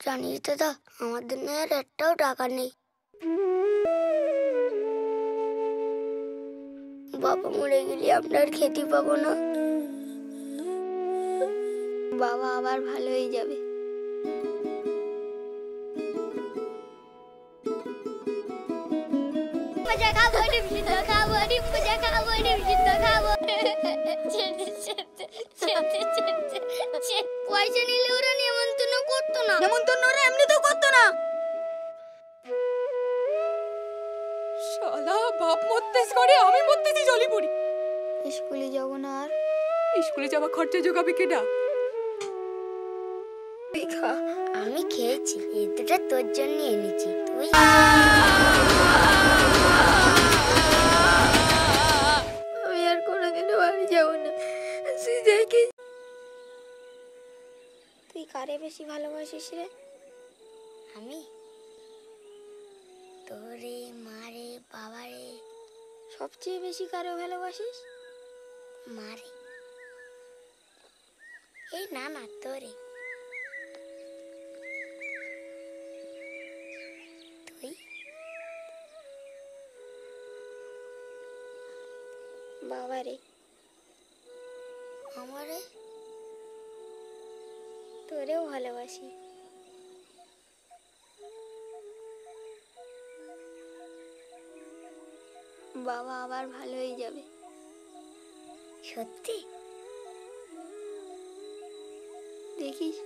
জানিস দাদা, আমাদের না আর একটাও টাকা নেই। বাবা মরে গেলে আমরা আর খেতে পাবো না। বাবা আবার ভালো হয়ে যাবে। পয়সা নিলে ওরা নেমন্তন্ন করতো না। নেমন্তন্ন ওরা এমনিতেও করতো না। শালা বাপ মরতেস করে, আমি মরতেছি জলি পড়ি। স্কুলে যাবো না আর। স্কুলে যাওয়া খরচা জোগাবে কেডা? আমি খেয়েছি, এই দুটো তোর জন্য এনেছি। তুই আমি আর কোনোদিনও বাড়ি যাবো না। তুই কারে বেশি ভালোবাসিস রে? আমি তোরে, মারে, বাবারে। সবচেয়ে বেশি কারে ভালোবাসিস? মারে। এই না না, তোরে। তুই? বাবারে। আমারে? তোরেও ভালোবাসি। বাবা আবার ভালো হয়ে যাবে। সত্যি? দেখিস